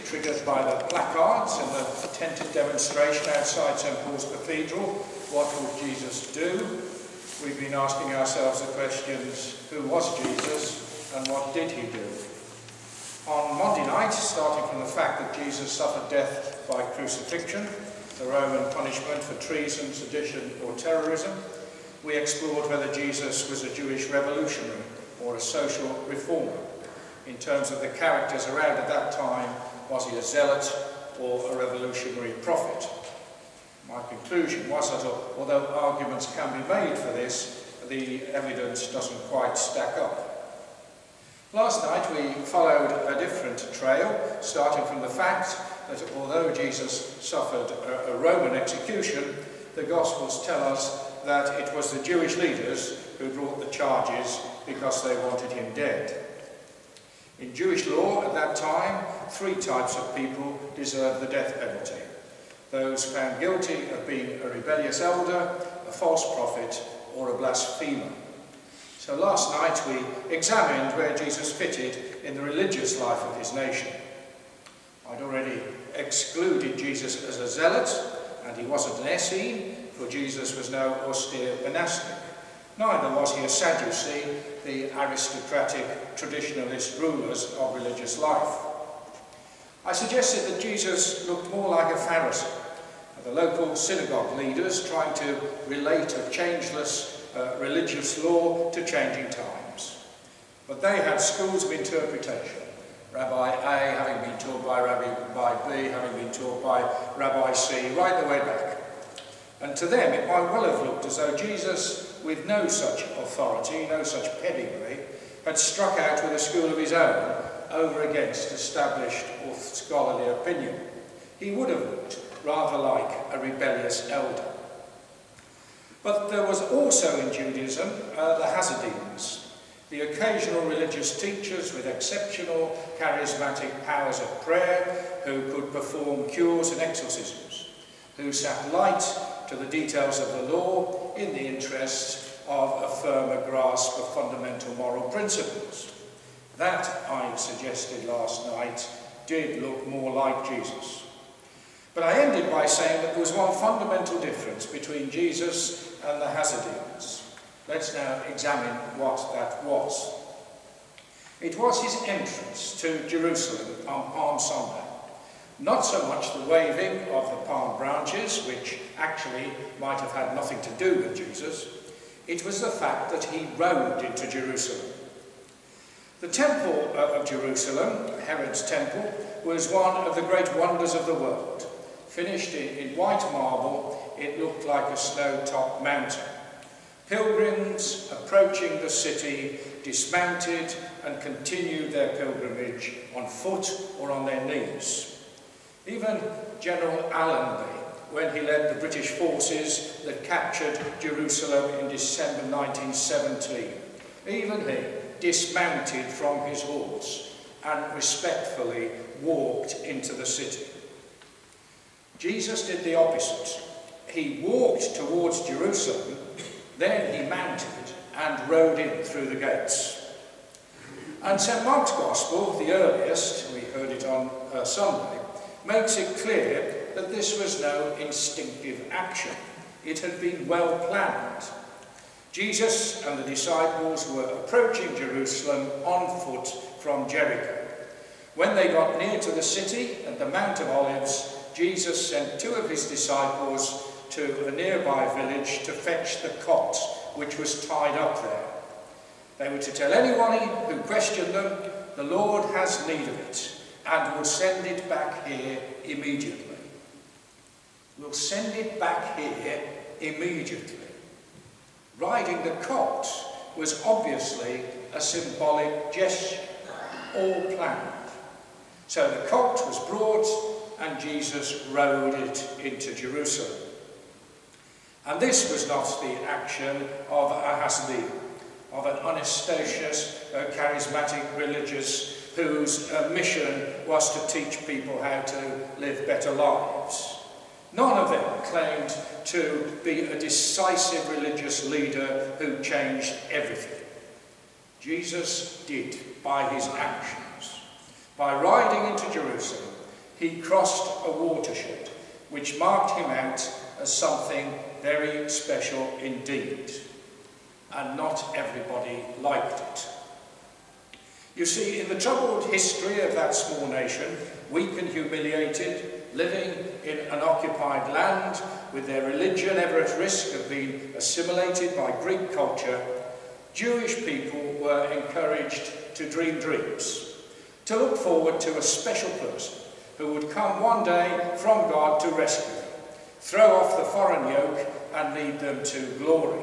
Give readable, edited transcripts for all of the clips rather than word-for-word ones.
triggered by the placards and the attempted demonstration outside St. Paul's Cathedral. What would Jesus do? We've been asking ourselves the questions, who was Jesus and what did he do? On Monday night, starting from the fact that Jesus suffered death by crucifixion, the Roman punishment for treason, sedition or terrorism, we explored whether Jesus was a Jewish revolutionary or a social reformer. In terms of the characters around at that time, was he a zealot or a revolutionary prophet? My conclusion was that although arguments can be made for this, the evidence doesn't quite stack up. Last night we followed a different trail, starting from the fact that although Jesus suffered a Roman execution, the Gospels tell us that it was the Jewish leaders who brought the charges because they wanted him dead. In Jewish law at that time, 3 types of people deserved the death penalty. Those found guilty of being a rebellious elder, a false prophet, or a blasphemer. So last night we examined where Jesus fitted in the religious life of his nation. I'd already excluded Jesus as a zealot, and he wasn't an Essene, for Jesus was no austere monastic. Neither was he a Sadducee, the aristocratic traditionalist rulers of religious life. I suggested that Jesus looked more like a Pharisee, the local synagogue leaders trying to relate a changeless religious law to changing times. But they had schools of interpretation. Rabbi A having been taught by Rabbi B, having been taught by Rabbi C, right the way back. And to them it might well have looked as though Jesus, with no such authority, no such pedigree, had struck out with a school of his own over against established or scholarly opinion. He would have looked rather like a rebellious elder. But there was also in Judaism the Hasidim, the occasional religious teachers with exceptional charismatic powers of prayer who could perform cures and exorcisms, who set light to the details of the law in the interest of a firmer grasp of fundamental moral principles. That, I suggested last night, did look more like Jesus. But I ended by saying that there was one fundamental difference between Jesus and the Hasidim. Let's now examine what that was. It was his entrance to Jerusalem on Palm Sunday. Not so much the waving of the palm branches, which actually might have had nothing to do with Jesus. It was the fact that he rode into Jerusalem. The temple of Jerusalem, Herod's temple, was one of the great wonders of the world. Finished in white marble, it looked like a snow-topped mountain. Pilgrims approaching the city dismounted and continued their pilgrimage on foot or on their knees. Even General Allenby, when he led the British forces that captured Jerusalem in December 1917, even he dismounted from his horse and respectfully walked into the city. Jesus did the opposite. He walked towards Jerusalem, then he mounted and rode in through the gates. And St. Mark's Gospel, the earliest, we heard it on Sunday, makes it clear that this was no instinctive action. It had been well planned. Jesus and the disciples were approaching Jerusalem on foot from Jericho. When they got near to the city at the Mount of Olives, Jesus sent 2 of his disciples to a nearby village to fetch the cot which was tied up there. They were to tell anyone who questioned them, the Lord has need of it and will send it back here immediately. We'll send it back here immediately. Riding the cot was obviously a symbolic gesture, all planned. So the cot was brought and Jesus rode it into Jerusalem. And this was not the action of a Hasidim, of an unostasious, charismatic religious whose mission was to teach people how to live better lives. None of them claimed to be a decisive religious leader who changed everything. Jesus did by his actions. By riding into Jerusalem, he crossed a watershed which marked him out as something very special indeed. And not everybody liked it. You see, in the troubled history of that small nation, weak and humiliated, living in an occupied land, with their religion ever at risk of being assimilated by Greek culture, Jewish people were encouraged to dream dreams, to look forward to a special person who would come one day from God to rescue them, throw off the foreign yoke and lead them to glory.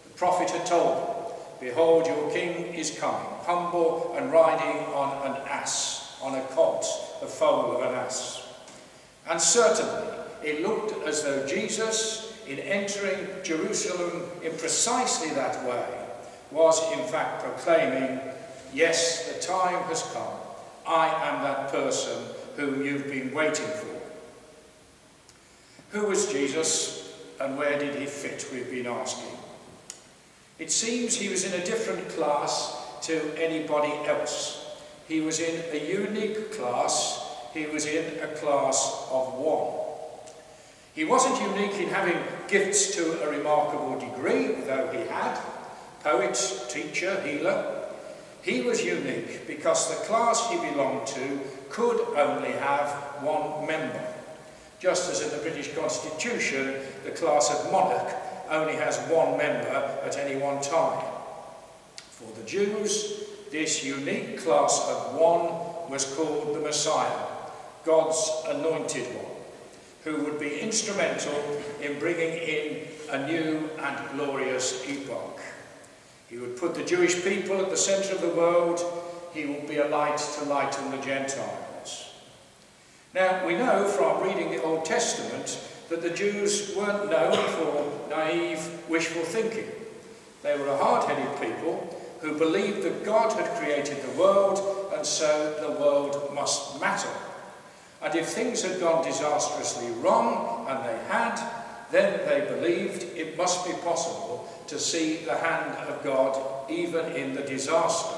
The prophet had told them, "Behold, your king is coming, humble and riding on an ass, on a colt, the foal of an ass." And certainly it looked as though Jesus, in entering Jerusalem in precisely that way, was in fact proclaiming, "Yes, the time has come. I am that person whom you've been waiting for." Who was Jesus and where did he fit, we've been asking. It seems he was in a different class to anybody else. He was in a unique class. He was in a class of one. He wasn't unique in having gifts to a remarkable degree, though he had. Poet, teacher, healer. He was unique because the class he belonged to could only have one member. Just as in the British Constitution, the class of monarch only has one member at any one time. For the Jews, this unique class of one was called the Messiah, God's anointed one, who would be instrumental in bringing in a new and glorious epoch. He would put the Jewish people at the centre of the world. He would be a light to lighten the Gentiles. Now, we know from reading the Old Testament that the Jews weren't known for naive, wishful thinking. They were a hard-headed people who believed that God had created the world, and so the world must matter. And if things had gone disastrously wrong, and they had, then they believed it must be possible to see the hand of God even in the disaster.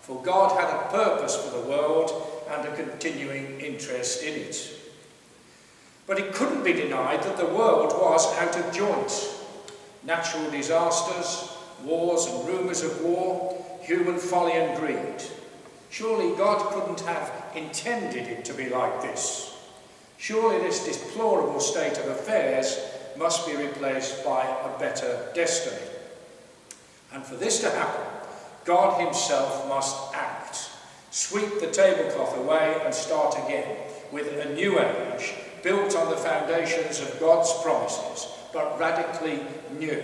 For God had a purpose for the world and a continuing interest in it. But it couldn't be denied that the world was out of joint. Natural disasters, wars and rumours of war, human folly and greed. Surely God couldn't have intended it to be like this. Surely this deplorable state of affairs must be replaced by a better destiny. And for this to happen, God himself must act, sweep the tablecloth away and start again with a new age built on the foundations of God's promises, but radically new.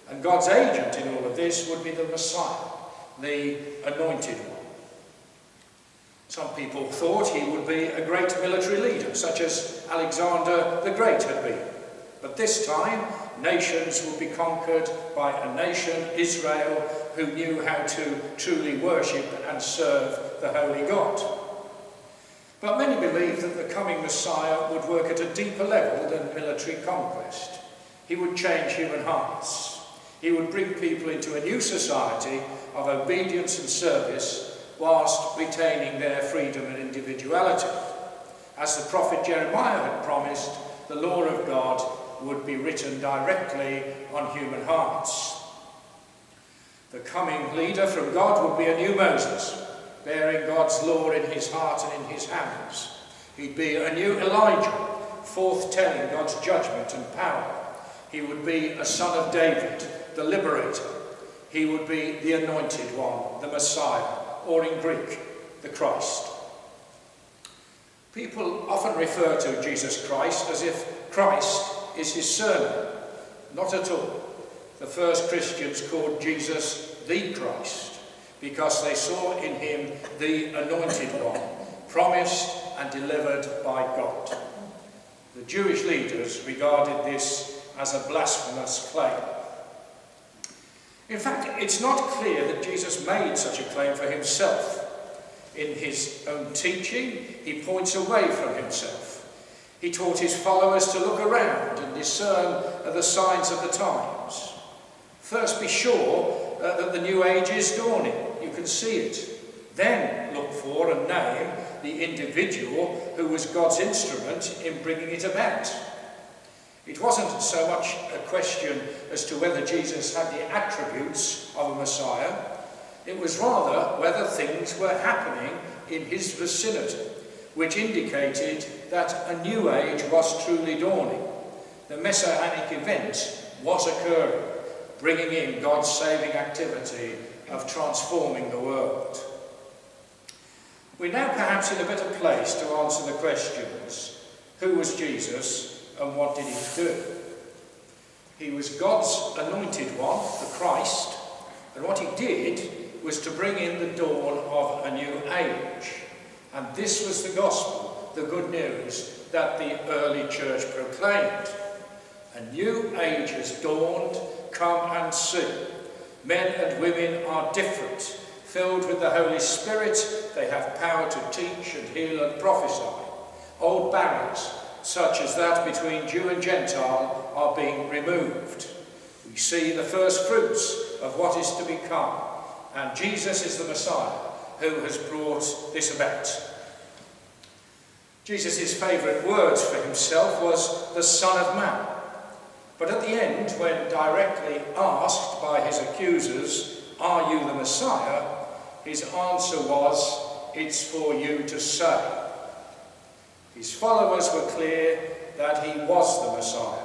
And God's agent in all of this would be the Messiah, the anointed one. Some people thought he would be a great military leader, such as Alexander the Great had been. But this time, nations will be conquered by a nation, Israel, who knew how to truly worship and serve the Holy God. But many believed that the coming Messiah would work at a deeper level than military conquest. He would change human hearts. He would bring people into a new society of obedience and service whilst retaining their freedom and individuality. As the prophet Jeremiah had promised, the law of God would be written directly on human hearts. The coming leader from God would be a new Moses, bearing God's law in his heart and in his hands. He'd be a new Elijah, forth-telling God's judgment and power. He would be a son of David, the liberator. He would be the anointed one, the Messiah, or in Greek, the Christ. People often refer to Jesus Christ as if Christ is his surname. Not at all. The first Christians called Jesus the Christ because they saw in him the anointed one, promised and delivered by God. The Jewish leaders regarded this as a blasphemous claim. In fact, it's not clear that Jesus made such a claim for himself. In his own teaching, he points away from himself. He taught his followers to look around and discern the signs of the times. First, be sure that the new age is dawning. You can see it. then look for and name the individual who was God's instrument in bringing it about. It wasn't so much a question as to whether Jesus had the attributes of a Messiah. It was rather whether things were happening in his vicinity, which indicated that a new age was truly dawning. The messianic event was occurring, bringing in God's saving activity of transforming the world. We're now perhaps in a better place to answer the questions: who was Jesus and what did he do? He was God's anointed one, the Christ, and what he did was to bring in the dawn of a new age. And this was the gospel, the good news that the early church proclaimed. A new age has dawned, come and see. Men and women are different, filled with the Holy Spirit. They have power to teach and heal and prophesy. Old barriers, such as that between Jew and Gentile, are being removed. We see the first fruits of what is to become, and Jesus is the Messiah who has brought this about. Jesus' favourite words for himself was the Son of Man. But at the end, when directly asked by his accusers, "Are you the Messiah?" his answer was, "It's for you to say." His followers were clear that he was the Messiah.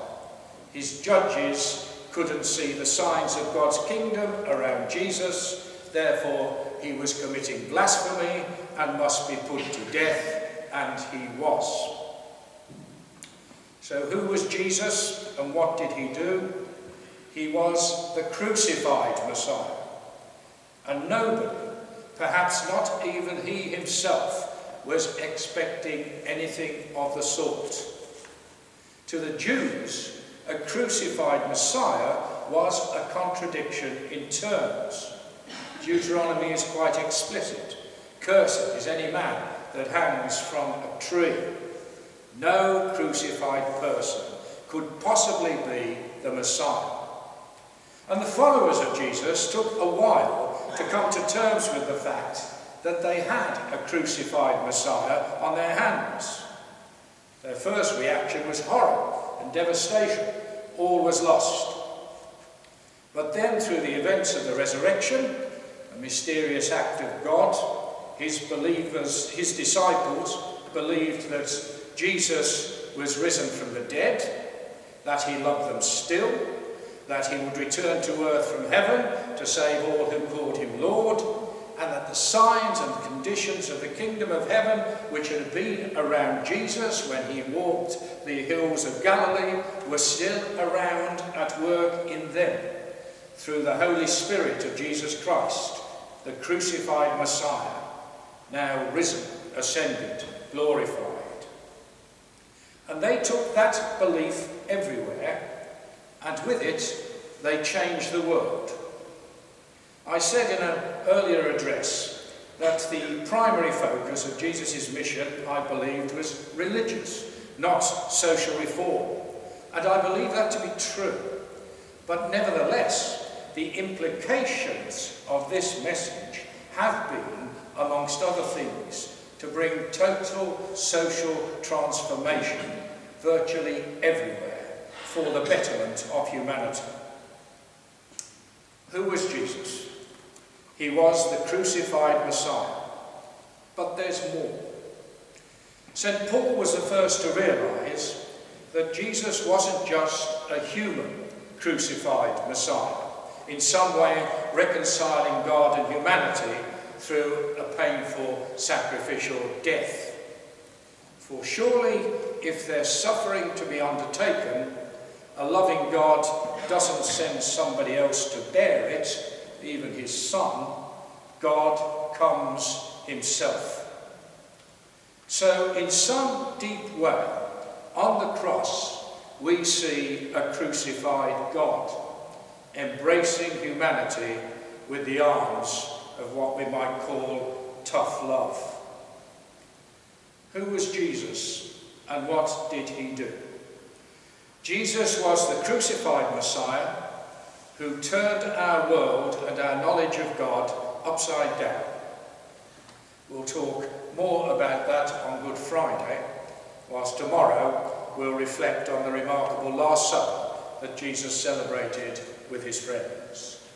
His judges couldn't see the signs of God's kingdom around Jesus, therefore he was committing blasphemy and must be put to death, and he was. So who was Jesus and what did he do? He was the crucified Messiah. And nobody, perhaps not even he himself, was expecting anything of the sort. To the Jews, a crucified Messiah was a contradiction in terms. Deuteronomy is quite explicit. "Cursed is any man that hangs from a tree." No crucified person could possibly be the Messiah. And the followers of Jesus took a while to come to terms with the fact that they had a crucified Messiah on their hands. Their first reaction was horror and devastation. All was lost. But then, through the events of the resurrection, a mysterious act of God, his disciples, believed that Jesus was risen from the dead, that he loved them still, that he would return to earth from heaven to save all who called him Lord, and that the signs and conditions of the kingdom of heaven, which had been around Jesus when he walked the hills of Galilee, were still around at work in them through the Holy Spirit of Jesus Christ, the crucified Messiah, now risen, ascended, glorified. And they took that belief everywhere, and with it they changed the world. I said in an earlier address that the primary focus of Jesus' mission, I believed, was religious, not social reform. And I believe that to be true. But nevertheless, the implications of this message have been, amongst other things, to bring total social transformation virtually everywhere for the betterment of humanity. Who was Jesus? He was the crucified Messiah. But there's more. St. Paul was the first to realise that Jesus wasn't just a human crucified Messiah, in some way reconciling God and humanity through a painful sacrificial death. For surely, if there's suffering to be undertaken, a loving God doesn't send somebody else to bear it, even his Son. God comes himself. So, in some deep way, on the cross, we see a crucified God, embracing humanity with the arms of what we might call tough love. Who was Jesus, and what did he do? Jesus was the crucified Messiah who turned our world and our knowledge of God upside down. We'll talk more about that on Good Friday, whilst tomorrow we'll reflect on the remarkable Last Supper that Jesus celebrated with his friends.